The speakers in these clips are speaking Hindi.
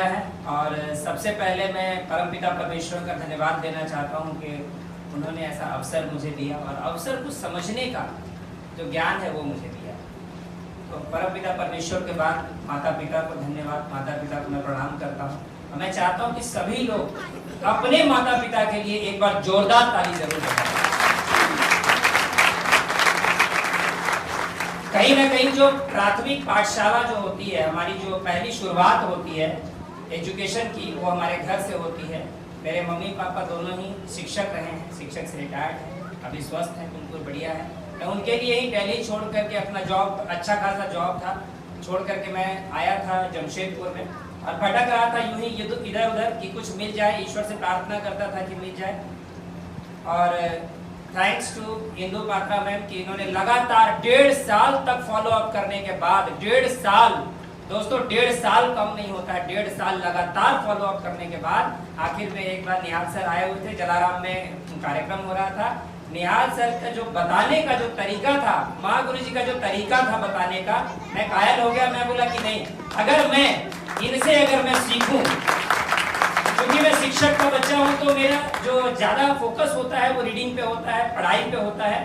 रहा है। और सबसे पहले मैं परमपिता परमेश्वर का धन्यवाद देना चाहता हूँ कि उन्होंने ऐसा अवसर मुझे दिया और अवसर को समझने का जो ज्ञान है वो मुझे दिया। तो परमपिता परमेश्वर के बाद माता पिता को धन्यवाद, माता पिता को मैं प्रणाम करता हूँ। और मैं चाहता हूँ कि सभी लोग अपने माता पिता के लिए एक बार जोरदार ताली जरूर बजाएं। कहीं ना कहीं जो प्राथमिक पाठशाला जो होती है, हमारी जो पहली शुरुआत होती है एजुकेशन की, वो हमारे घर से होती है। मेरे मम्मी पापा दोनों ही शिक्षक रहे हैं, शिक्षक से रिटायर्ड हैं, अभी स्वस्थ हैं, बिल्कुल बढ़िया है। मैं उनके लिए ही दिल्ली छोड़ करके अपना जॉब, अच्छा खासा जॉब था, छोड़ करके मैं आया था जमशेदपुर में और भटक रहा था यूं ही इधर उधर कि कुछ मिल जाए, ईश्वर से प्रार्थना करता था कि मिल जाए। और thanks to Indu Patra ma'am कि इन्होंने लगातार 1.5 साल तक फॉलो अप करने के बाद, 1.5 साल दोस्तों, 1.5 साल कम नहीं होता है, 1.5 साल लगातार फॉलो अप करने के बाद आखिर में एक बार निहाल सर आए हुए थे, जलाराम में कार्यक्रम हो रहा था। निहाल सर का जो बताने का जो तरीका था, माँ गुरु जी का जो तरीका था बताने का, मैं कायल हो गया। मैं बोला कि नहीं, अगर मैं इनसे अगर मैं सीखूं, क्योंकि मैं शिक्षक का बच्चा हूं तो मेरा जो ज्यादा फोकस होता है वो रीडिंग पे होता है, पढ़ाई पे होता है।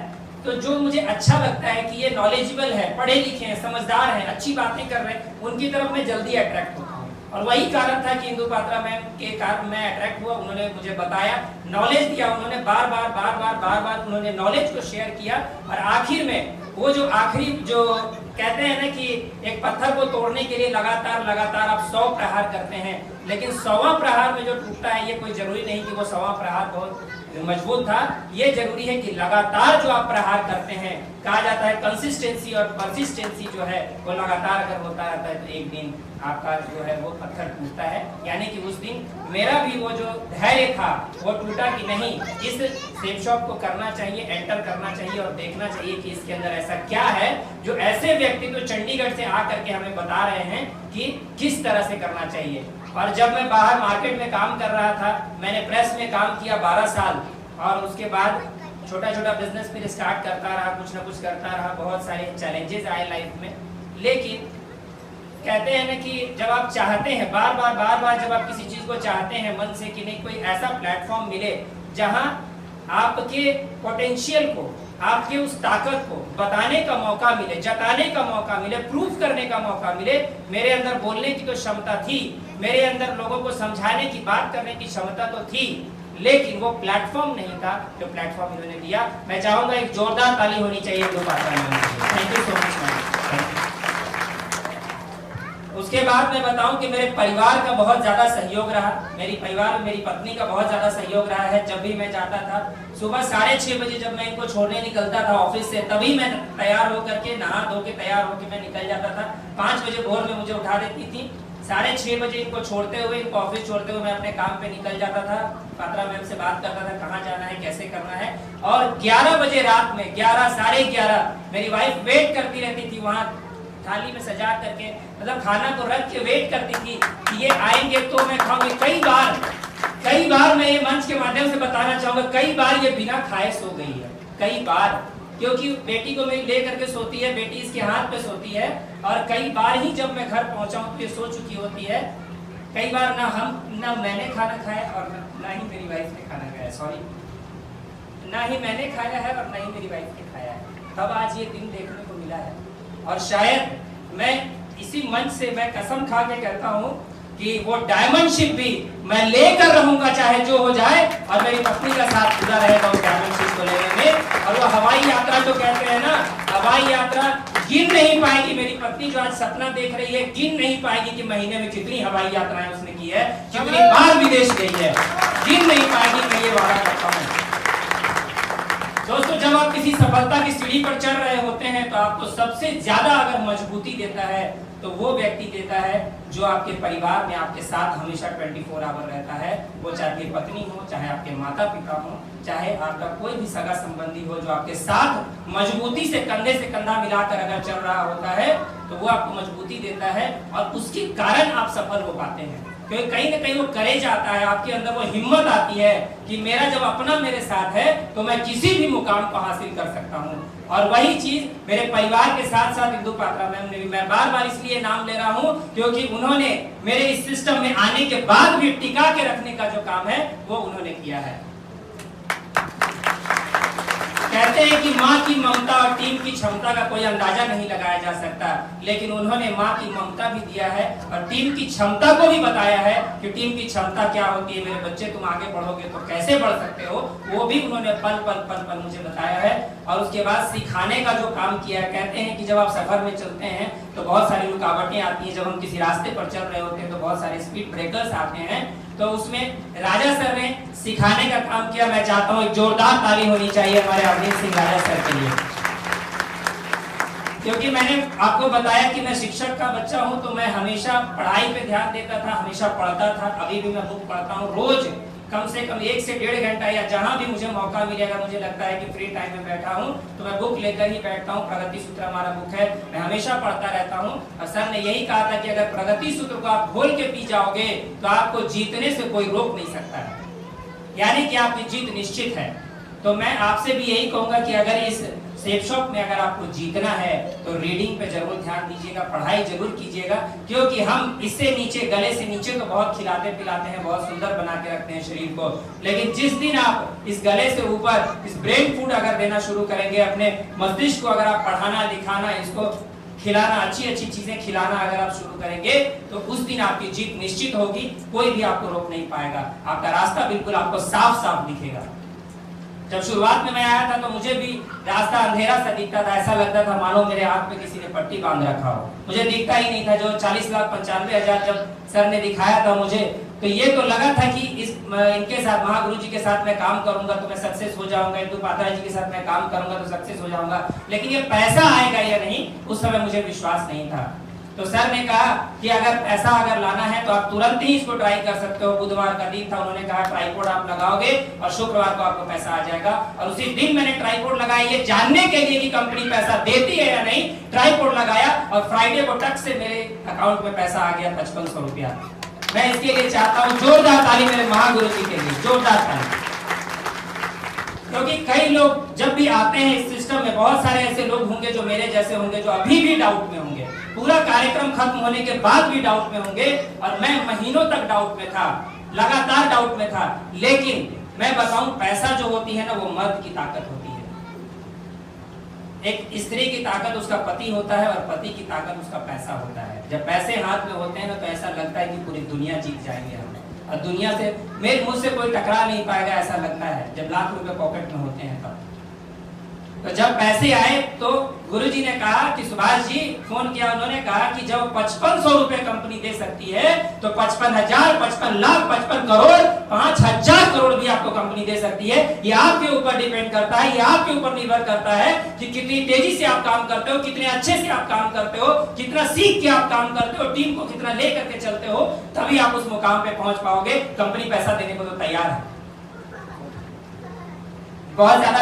तो जो मुझे अच्छा लगता है कि ये नॉलेजेबल है, पढ़े लिखे हैं, समझदार हैं, अच्छी बातें कर रहे हैं, उनकी तरफ मैं जल्दी अट्रैक्ट होता हूँ। और वही कारण था कि इंदु पात्रा मैम के कारण मैं अट्रैक्ट हुआ। उन्होंने मुझे बताया, नॉलेज दिया, उन्होंने बार बार उन्होंने नॉलेज को शेयर किया। और आखिर में वो जो आखिरी जो कहते हैं ना कि एक पत्थर को तोड़ने के लिए लगातार आप 100 प्रहार करते हैं, लेकिन 100वां प्रहार में जो टूटता है, ये कोई जरूरी नहीं कि वो 100वां प्रहार बहुत मजबूत था। ये जरूरी है कि लगातार जो आप प्रहार करते हैं, कहा जाता है कंसिस्टेंसी और परसिस्टेंसी जो है वो लगातार अगर होता रहता है तो एक दिन आपका जो है वो पत्थर टूटता है। यानी कि उस दिन मेरा भी वो जो धैर्य था वो टूटा कि नहीं, इस सेफ शॉप को करना चाहिए, एंटर करना चाहिए और देखना चाहिए कि इसके अंदर ऐसा क्या है जो ऐसे व्यक्ति तो चंडीगढ़ से आकर के हमें बता रहे हैं कि किस तरह से करना चाहिए। और जब मैं बाहर मार्केट में काम कर रहा था, मैंने प्रेस में काम किया 12 साल और उसके बाद छोटा बिजनेस फिर स्टार्ट करता रहा, कुछ ना कुछ करता रहा, बहुत सारे चैलेंजेस आए लाइफ में। लेकिन कहते हैं ना कि जब आप चाहते हैं बार बार जब आप किसी चीज को चाहते हैं मन से कि नहीं, कोई ऐसा प्लेटफॉर्म मिले जहां आपके पोटेंशियल को, आपके उस ताकत को बताने का मौका मिले, जताने का मौका मिले, प्रूफ करने का मौका मिले। मेरे अंदर बोलने की तो क्षमता थी, मेरे अंदर लोगों को समझाने की, बात करने की क्षमता तो थी, लेकिन वो प्लेटफॉर्म नहीं था जो प्लेटफॉर्म इन्होंने दिया। मैं चाहूंगा एक जोरदार ताली होनी चाहिए इंदु पात्रा मैम के लिए। Thank you so much ma'am. उसके बाद मैं बताऊं कि मेरे परिवार का बहुत ज्यादा सहयोग रहा, मेरी परिवार, मेरी पत्नी का बहुत ज्यादा सहयोग रहा है। जब भी मैं जाता था सुबह 6:30 बजे जब मैं इनको छोड़ने निकलता था ऑफिस से, तभी मैं तैयार होकर के, नहा धो के तैयार होकर मैं निकल जाता था। 5 बजे भोर में मुझे उठा देती थी, 6:30 बजे इनको छोड़ते हुए, इनको ऑफिस छोड़ते हुए मैं अपने काम पे निकल जाता था। पात्रा मैम से बात करता था कहाँ जाना है, कैसे करना है। और 11 बजे रात में, 11 साढ़े 11 मेरी वाइफ वेट करती रहती थी वहाँ, थाली में सजा करके, मतलब खाना को रख के वेट करती थी कि ये आएंगे तो मैं खाऊंगी। कई बार मैं ये मंच के माध्यम से बताना चाहूंगा, कई बार ये बिना खाए सो गई है, कई बार, क्योंकि बेटी को मैं ले करके सोती है, बेटी इसके हाथ पे सोती है। और कई बार ही जब मैं घर पहुंचा हूं तो ये सो चुकी होती है। कई बार ना मैंने खाना खाया और ना ही मेरी वाइफ ने खाना खाया, सॉरी, ना ही मैंने खाया है और ना ही मेरी वाइफ ने खाया है। तब आज ये दिन देखने को मिला है। और शायद मैं इसी मंच से मैं कसम खा के कहता हूँ कि वो डायमंडशिप भी मैं लेकर रहूंगा, चाहे जो हो जाए, और मेरी पत्नी का साथ पूरा रहेगा उस डायमंडशिप को लेने में। और वो हवाई यात्रा जो कहते हैं ना, हवाई यात्रा गिन नहीं पाएगी मेरी पत्नी, जो आज सपना देख रही है, गिन नहीं पाएगी कि महीने में कितनी हवाई यात्राएं उसने की है, कितनी बार विदेश गई है, गिन नहीं पाएगी। मैं ये वादा करता हूँ। दोस्तों, जब आप किसी सफलता की सीढ़ी पर चढ़ रहे होते हैं तो आपको सबसे ज्यादा अगर मजबूती देता है तो वो व्यक्ति देता है जो आपके परिवार में आपके साथ हमेशा 24 आवर रहता है। वो चाहे आपकी पत्नी हो, चाहे आपके माता पिता हो, चाहे आपका कोई भी सगा संबंधी हो, जो आपके साथ मजबूती से कंधे से कंधा मिलाकर अगर चल रहा होता है तो वो आपको मजबूती देता है और उसके कारण आप सफल हो पाते हैं। क्योंकि कहीं ना कहीं वो करेज आता है, आपके अंदर वो हिम्मत आती है कि मेरा जब अपना मेरे साथ है तो मैं किसी भी मुकाम को हासिल कर सकता हूँ। और वही चीज मेरे परिवार के साथ साथ इंदु पात्रा मैम ने भी, मैं बार बार इसलिए नाम ले रहा हूँ क्योंकि उन्होंने उन्होंने मेरे इस सिस्टम में आने के बाद भी टिका के रखने का जो काम है वो उन्होंने किया है। कहते हैं कि माँ की ममता और टीम की क्षमता का कोई अंदाजा नहीं लगाया जा सकता, लेकिन उन्होंने माँ की ममता भी दिया है और टीम की क्षमता को भी बताया है कि टीम की क्षमता क्या होती है। मेरे बच्चे तुम आगे बढ़ोगे तो कैसे बढ़ सकते हो, वो भी उन्होंने पल पल पल पल मुझे बताया है। और उसके बाद सिखाने का जो काम किया है। कहते हैं कि जब आप सफर में चलते हैं तो बहुत सारी रुकावटें आती हैं। जब हम किसी रास्ते पर चल रहे होते हैं तो बहुत सारे स्पीड ब्रेकर्स आते हैं, तो उसमें राजा सर ने सिखाने का काम किया। मैं चाहता हूं एक जोरदार ताली होनी चाहिए हमारे अवनीत सिंह राजा सर के लिए, क्योंकि मैंने आपको बताया कि मैं शिक्षक का बच्चा हूं, तो मैं हमेशा पढ़ाई पे ध्यान देता था, हमेशा पढ़ता था। अभी भी मैं बुक पढ़ता हूं रोज कम से कम 1 से 1.5 घंटा, या जहां भी मुझे मौका मिलेगा, मुझे लगता है कि फ्री टाइम में बैठा हूं तो मैं बुक लेकर ही बैठता हूं। प्रगति सूत्र हमारा बुक है, मैं हमेशा पढ़ता रहता हूं। और सर ने यही कहा था कि अगर प्रगति सूत्र को आप घोल के पी जाओगे तो आपको जीतने से कोई रोक नहीं सकता है, यानी कि आपकी जीत निश्चित है। तो मैं आपसे भी यही कहूंगा कि अगर इस सेफ शॉप में अगर आपको जीतना है तो रीडिंग पे जरूर ध्यान दीजिएगा, पढ़ाई जरूर कीजिएगा, क्योंकि हम इससे नीचे, गले से नीचे तो बहुत खिलाते पिलाते हैं, बहुत सुंदर बना के रखते हैं शरीर को, लेकिन जिस दिन आप इस गले से ऊपर इस ब्रेन फूड अगर देना शुरू करेंगे, अपने मस्तिष्क को अगर आप पढ़ाना लिखाना, इसको खिलाना, अच्छी अच्छी चीजें खिलाना अगर आप शुरू करेंगे, तो उस दिन आपकी जीत निश्चित होगी। कोई भी आपको रोक नहीं पाएगा, आपका रास्ता बिल्कुल आपको साफ साफ दिखेगा। जब शुरुआत में मैं आया था तो मुझे भी रास्ता अंधेरा सा दिखता था, ऐसा लगता था मानो मेरे हाथ पे किसी ने पट्टी बांध रखा हो, मुझे दिखता ही नहीं था। जो 40,95,000 जब सर ने दिखाया था मुझे, तो ये तो लगा था कि इनके साथ, महागुरु जी के साथ मैं काम करूंगा तो मैं सक्सेस हो जाऊंगा, इंदु पात्रा जी के साथ मैं काम करूंगा तो सक्सेस हो जाऊंगा, लेकिन ये पैसा आएगा या नहीं, उस समय मुझे विश्वास नहीं था। तो सर ने कहा कि अगर पैसा अगर लाना है तो आप तुरंत ही इसको ट्राई कर सकते हो। बुधवार का दिन था, उन्होंने कहा ट्राइपॉड आप लगाओगे और शुक्रवार को आपको पैसा आ जाएगा। और उसी दिन मैंने ट्राइपॉड लगाया, ये जानने के लिए कि कंपनी पैसा देती है या नहीं। ट्राइपॉड लगाया और फ्राइडे को टक से मेरे अकाउंट में पैसा आ गया 5500 रुपया। मैं इसके लिए चाहता हूँ जोरदार ताली मेरे महागुरु जी के लिए, जोरदार ताली। क्योंकि कई लोग जब भी आते हैं इस सिस्टम में, बहुत सारे ऐसे लोग होंगे जो मेरे जैसे होंगे, जो अभी भी डाउट में होंगे, पूरा कार्यक्रम खत्म होने के बाद भी डाउट में होंगे। और मैं महीनों तक डाउट में था, लगातार डाउट में था। लेकिन मैं बताऊं, पैसा जो होती है ना, वो मर्द की ताकत होती है। एक स्त्री की ताकत उसका पति होता है और पति की ताकत उसका पैसा होता है। जब पैसे हाथ में होते हैं ना, तो ऐसा लगता है कि पूरी दुनिया जीत जाएंगे हम, और दुनिया से, मेरे मुझ से कोई टकरा नहीं पाएगा, ऐसा लगता है जब लाख रुपए पॉकेट में होते हैं तब। तो जब पैसे आए तो गुरुजी ने कहा कि सुभाष जी, फोन किया, उन्होंने कहा कि जब 5500 रुपए कंपनी दे सकती है तो 55,000, 55 लाख, 55 करोड़, 5,000 करोड़ भी आपको कंपनी दे सकती है। ये आपके ऊपर डिपेंड करता है, ये आपके ऊपर निर्भर करता है कि कितनी तेजी से आप काम करते हो, कितने अच्छे से आप काम करते हो, कितना सीख के आप काम करते हो, टीम को कितना ले करके चलते हो, तभी आप उस मुकाम पे पहुंच पाओगे। कंपनी पैसा देने को तो तैयार है, बहुत ज्यादा